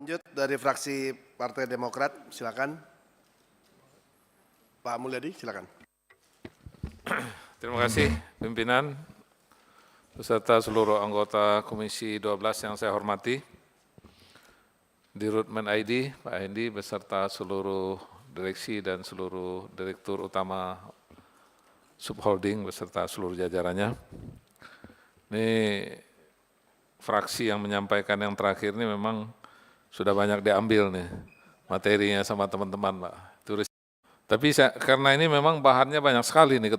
Lanjut dari fraksi Partai Demokrat, silakan. Pak Mulyadi, silakan. Terima kasih pimpinan beserta seluruh anggota Komisi 12 yang saya hormati. Dirut Men-ID, Pak Hendi, beserta seluruh direksi dan seluruh direktur utama subholding beserta seluruh jajarannya. Ini fraksi yang menyampaikan yang terakhir ini memang sudah banyak diambil nih materinya sama teman-teman, Pak. Tapi karena ini memang bahannya banyak sekali nih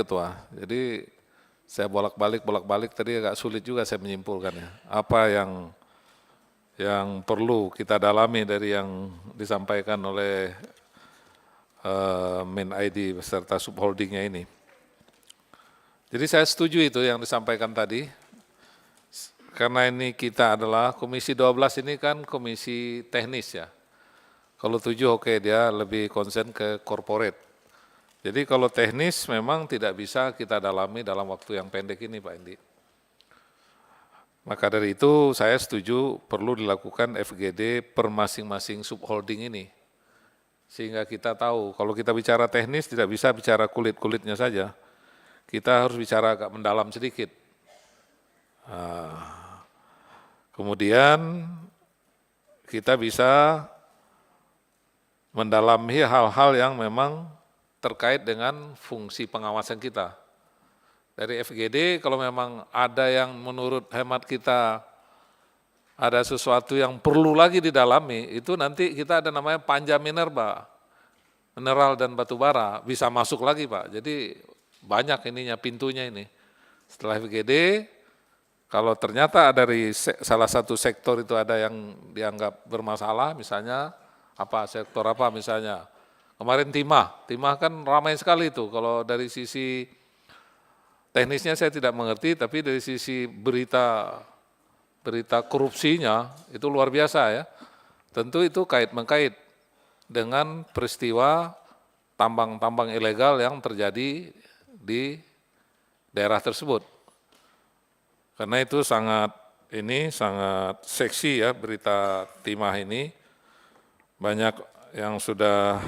Ketua. Jadi saya bolak-balik tadi agak sulit juga saya menyimpulkan ya. Apa yang perlu kita dalami dari yang disampaikan oleh Men-ID beserta subholdingnya ini. Jadi saya setuju itu yang disampaikan tadi. Karena ini kita adalah Komisi 12 ini kan komisi teknis ya. Kalau 7 oke, dia lebih konsen ke corporate. Jadi kalau teknis memang tidak bisa kita dalami dalam waktu yang pendek ini Pak Indi. Maka dari itu saya setuju perlu dilakukan FGD per masing-masing subholding ini. Sehingga kita tahu kalau kita bicara teknis tidak bisa bicara kulit-kulitnya saja. Kita harus bicara agak mendalam sedikit. Kemudian kita bisa mendalami hal-hal yang memang terkait dengan fungsi pengawasan kita. Dari FGD kalau memang ada yang menurut hemat kita ada sesuatu yang perlu lagi didalami, itu nanti kita ada namanya panja minerba, mineral dan batu bara, bisa masuk lagi Pak. Jadi banyak ininya pintunya ini. Setelah FGD, kalau ternyata dari salah satu sektor itu ada yang dianggap bermasalah, misalnya sektor apa misalnya. Kemarin timah kan ramai sekali itu. Kalau dari sisi teknisnya saya tidak mengerti, tapi dari sisi berita korupsinya itu luar biasa ya. Tentu itu kait-mengkait dengan peristiwa tambang ilegal yang terjadi di daerah tersebut. Karena itu sangat seksi ya berita timah ini. Banyak yang sudah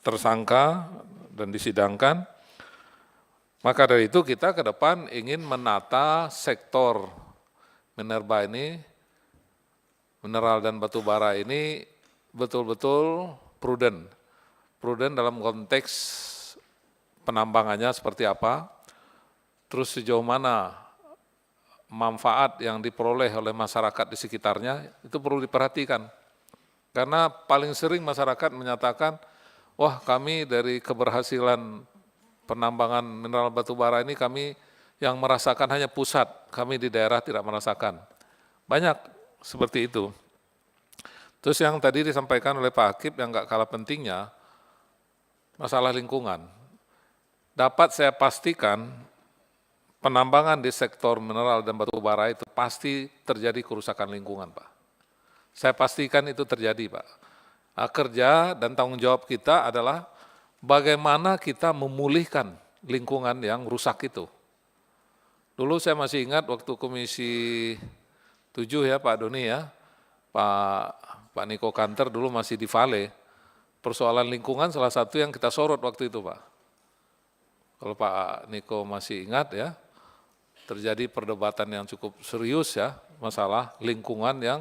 tersangka dan disidangkan. Maka dari itu kita ke depan ingin menata sektor minerba ini, mineral dan batu bara ini betul-betul prudent. Prudent dalam konteks penambangannya seperti apa, terus sejauh mana manfaat yang diperoleh oleh masyarakat di sekitarnya, itu perlu diperhatikan. Karena paling sering masyarakat menyatakan, wah kami dari keberhasilan penambangan mineral batu bara ini kami yang merasakan hanya pusat, kami di daerah tidak merasakan. Banyak seperti itu. Terus yang tadi disampaikan oleh Pak Akip yang gak kalah pentingnya, masalah lingkungan. Dapat saya pastikan penambangan di sektor mineral dan batu bara itu pasti terjadi kerusakan lingkungan Pak. Saya pastikan itu terjadi Pak. Kerja dan tanggung jawab kita adalah bagaimana kita memulihkan lingkungan yang rusak itu. Dulu saya masih ingat waktu Komisi 7 ya Pak Doni ya, Pak Niko Kanter dulu masih di Vale. Persoalan lingkungan salah satu yang kita sorot waktu itu Pak. Kalau Pak Niko masih ingat ya, terjadi perdebatan yang cukup serius ya, masalah lingkungan yang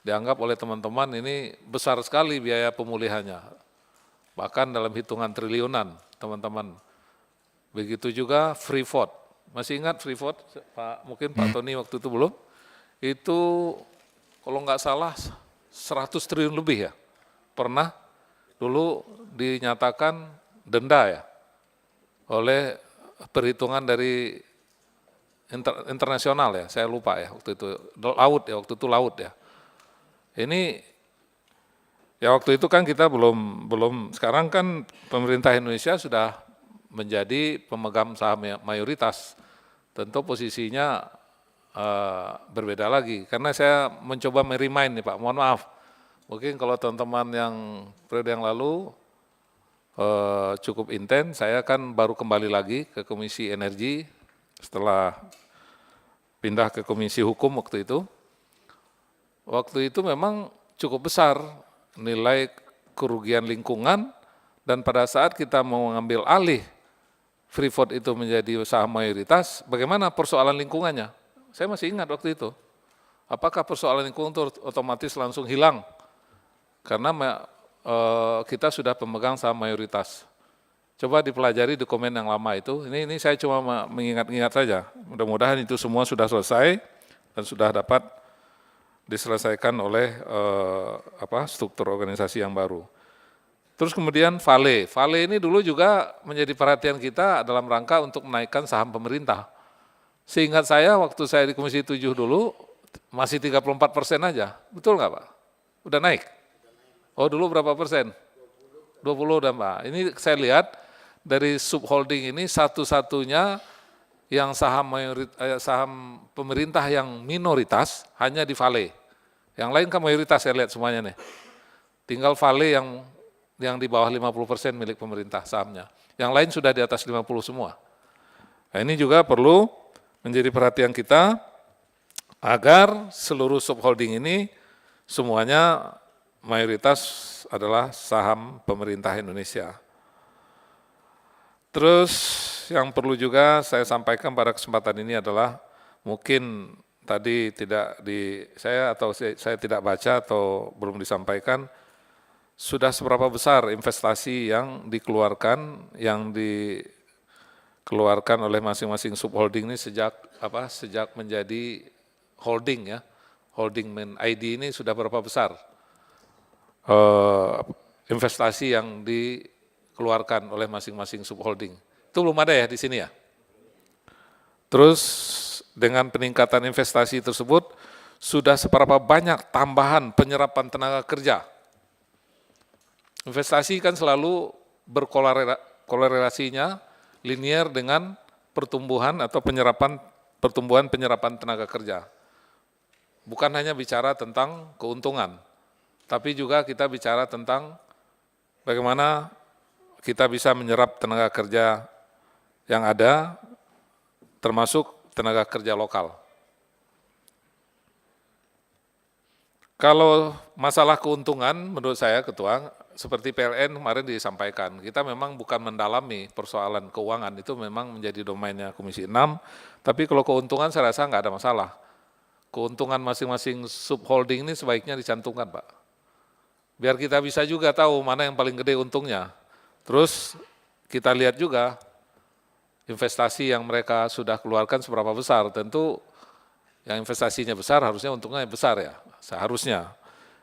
dianggap oleh teman-teman ini besar sekali biaya pemulihannya. Bahkan dalam hitungan triliunan teman-teman. Begitu juga Freeport. Masih ingat Freeport? Mungkin Pak Tony waktu itu belum. Itu kalau nggak salah 100 triliun lebih ya. Pernah dulu dinyatakan denda ya. Oleh perhitungan dari internasional ya, saya lupa ya waktu itu. Waktu itu laut ya. Ini ya waktu itu kan kita belum sekarang kan pemerintah Indonesia sudah menjadi pemegang saham mayoritas. Tentu posisinya berbeda lagi. Karena saya mencoba merimain nih Pak, mohon maaf. Mungkin kalau teman-teman yang periode yang lalu cukup intens, saya kan baru kembali lagi ke Komisi Energi setelah pindah ke Komisi Hukum waktu itu. waktu itu memang cukup besar nilai kerugian lingkungan, dan pada saat kita mau mengambil alih Freeport itu menjadi usaha mayoritas, bagaimana persoalan lingkungannya? Saya masih ingat waktu itu. Apakah persoalan lingkungan itu otomatis langsung hilang? Karena kita sudah pemegang saham mayoritas. Coba dipelajari dokumen yang lama itu. Ini saya cuma mengingat-ingat saja. Mudah-mudahan itu semua sudah selesai dan sudah dapat diselesaikan oleh struktur organisasi yang baru. Terus kemudian Vale. Vale ini dulu juga menjadi perhatian kita dalam rangka untuk menaikkan saham pemerintah. Seingat saya waktu saya di Komisi 7 dulu masih 34% aja. Betul nggak Pak? Udah naik? Oh dulu berapa persen? 20 udah Pak. Ini saya lihat dari subholding ini satu-satunya yang saham pemerintah yang minoritas hanya di Vale. Yang lain kan mayoritas saya lihat semuanya nih. Tinggal Vale yang di bawah 50% milik pemerintah sahamnya. Yang lain sudah di atas 50 semua. Nah, ini juga perlu menjadi perhatian kita agar seluruh subholding ini semuanya mayoritas adalah saham pemerintah Indonesia. Terus yang perlu juga saya sampaikan pada kesempatan ini adalah mungkin tadi saya tidak baca atau belum disampaikan, sudah seberapa besar investasi yang dikeluarkan oleh masing-masing subholding ini sejak menjadi holding ya, holding main ID ini sudah berapa besar investasi yang dikeluarkan oleh masing-masing subholding. Itu belum ada ya di sini ya. Terus dengan peningkatan investasi tersebut sudah seberapa banyak tambahan penyerapan tenaga kerja. Investasi kan selalu berkorelasinya linear dengan pertumbuhan atau pertumbuhan penyerapan tenaga kerja. Bukan hanya bicara tentang keuntungan, tapi juga kita bicara tentang bagaimana kita bisa menyerap tenaga kerja yang ada, termasuk tenaga kerja lokal. Kalau masalah keuntungan, menurut saya Ketua, seperti PLN kemarin disampaikan, kita memang bukan mendalami persoalan keuangan, itu memang menjadi domainnya Komisi 6, tapi kalau keuntungan saya rasa nggak ada masalah. Keuntungan masing-masing subholding ini sebaiknya dicantumkan Pak. Biar kita bisa juga tahu mana yang paling gede untungnya. Terus kita lihat juga investasi yang mereka sudah keluarkan seberapa besar, tentu yang investasinya besar harusnya untungnya besar ya, seharusnya.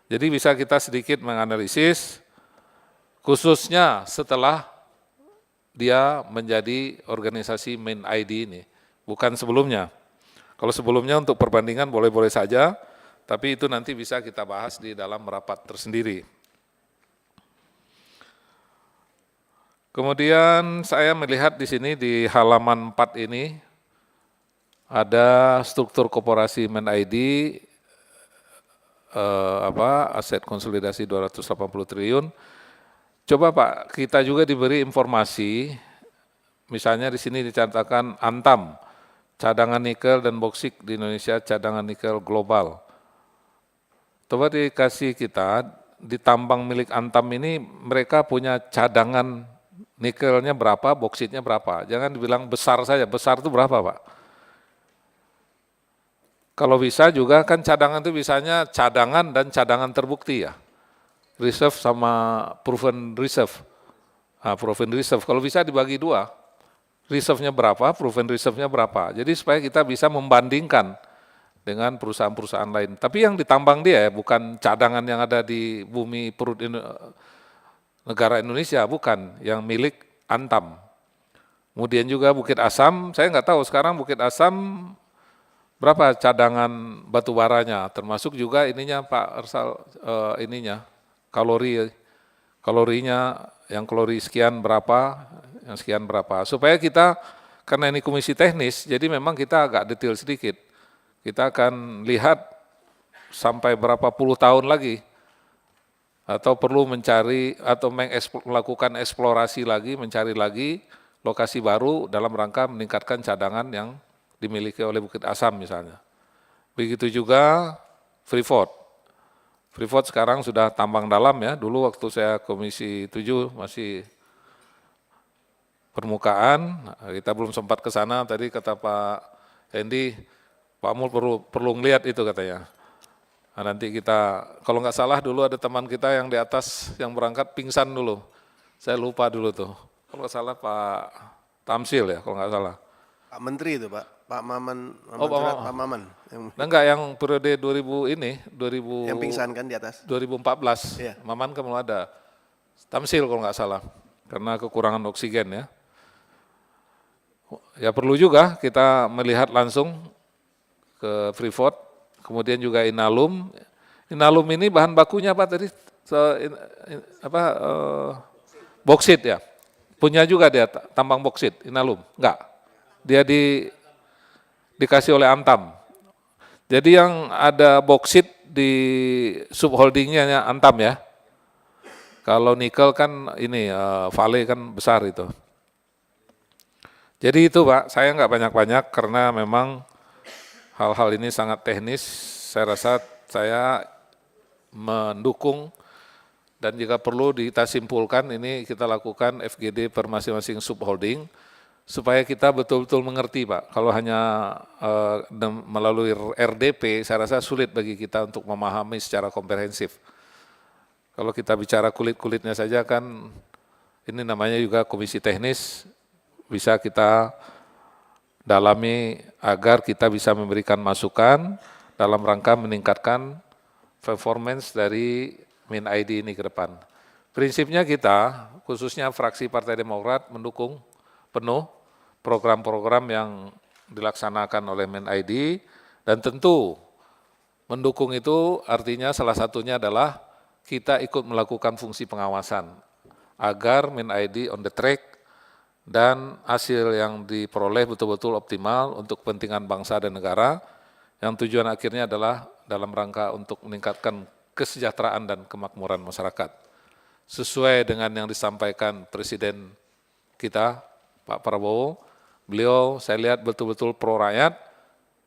Jadi bisa kita sedikit menganalisis, khususnya setelah dia menjadi organisasi main ID ini, bukan sebelumnya. Kalau sebelumnya untuk perbandingan boleh-boleh saja, tapi itu nanti bisa kita bahas di dalam rapat tersendiri. Kemudian saya melihat di sini di halaman 4 ini, ada struktur koperasi main ID, aset konsolidasi 280 triliun. Coba Pak, kita juga diberi informasi, misalnya di sini dicatatkan Antam, cadangan nikel dan boksit di Indonesia, cadangan nikel global. Coba dikasih kita, di tambang milik Antam ini mereka punya cadangan nikelnya berapa, boksitnya berapa. Jangan dibilang besar saja, besar itu berapa Pak? Kalau bisa juga kan cadangan itu bisanya cadangan dan cadangan terbukti ya. Reserve sama proven reserve. Nah, proven reserve kalau bisa dibagi dua. Reserve-nya berapa, proven reserve-nya berapa. Jadi supaya kita bisa membandingkan dengan perusahaan-perusahaan lain. Tapi yang ditambang dia ya, bukan cadangan yang ada di bumi perut negara Indonesia, bukan. Yang milik Antam. Kemudian juga Bukit Asam, saya nggak tahu sekarang Bukit Asam berapa cadangan batu baranya, termasuk juga ininya Pak Ersal, kalorinya, yang kalori sekian berapa, yang sekian berapa. Supaya kita, karena ini komisi teknis, jadi memang kita agak detail sedikit. Kita akan lihat sampai berapa puluh tahun lagi, atau perlu mencari, atau melakukan eksplorasi lagi, mencari lagi lokasi baru dalam rangka meningkatkan cadangan yang dimiliki oleh Bukit Asam misalnya. Begitu juga Freeport. Freeport sekarang sudah tambang dalam ya. Dulu waktu saya Komisi 7 masih permukaan, kita belum sempat ke sana. Tadi kata Pak Hendi, Pak Mul perlu ngeliat itu katanya. Nah, nanti kita, kalau nggak salah dulu ada teman kita yang di atas yang berangkat pingsan dulu. Saya lupa dulu tuh. Kalau nggak salah Pak Tamsil ya, kalau nggak salah. Pak Menteri itu Pak Maman, Oh, Pak Surat, Pak Maman Nah, enggak, yang periode 2000 ini, 2000, yang pingsan kan di atas. 2014, Iya. Maman kan belum ada. Tamsil kalau nggak salah, karena kekurangan oksigen ya. Ya perlu juga kita melihat langsung ke Freeport, kemudian juga Inalum. Inalum ini bahan bakunya apa tadi? Boksit ya. Punya juga dia tambang boksit, Inalum. Enggak. Dia dikasih oleh Antam. Jadi yang ada boksit di subholdingnya Antam ya. Kalau nikel kan ini Vale kan besar itu. Jadi itu Pak, saya nggak banyak-banyak karena memang hal-hal ini sangat teknis. Saya rasa saya mendukung dan jika perlu kita simpulkan ini kita lakukan FGD per masing-masing subholding supaya kita betul-betul mengerti Pak. Kalau hanya melalui RDP saya rasa sulit bagi kita untuk memahami secara komprehensif. Kalau kita bicara kulit-kulitnya saja kan ini namanya juga komisi teknis, bisa kita dalami agar kita bisa memberikan masukan dalam rangka meningkatkan performance dari MinID ini ke depan. Prinsipnya kita, khususnya fraksi Partai Demokrat mendukung penuh program-program yang dilaksanakan oleh MinID dan tentu mendukung itu artinya salah satunya adalah kita ikut melakukan fungsi pengawasan agar MinID on the track dan hasil yang diperoleh betul-betul optimal untuk kepentingan bangsa dan negara yang tujuan akhirnya adalah dalam rangka untuk meningkatkan kesejahteraan dan kemakmuran masyarakat. Sesuai dengan yang disampaikan Presiden kita, Pak Prabowo, beliau saya lihat betul-betul pro rakyat,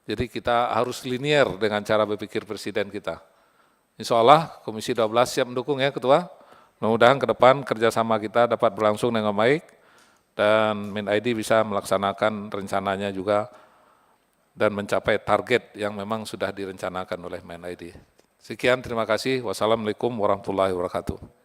jadi kita harus linier dengan cara berpikir Presiden kita. Insya Allah Komisi 12 siap mendukung ya Ketua, mudah-mudahan ke depan kerjasama kita dapat berlangsung dengan baik, dan MinID bisa melaksanakan rencananya juga dan mencapai target yang memang sudah direncanakan oleh MinID. Sekian, terima kasih. Wassalamualaikum warahmatullahi wabarakatuh.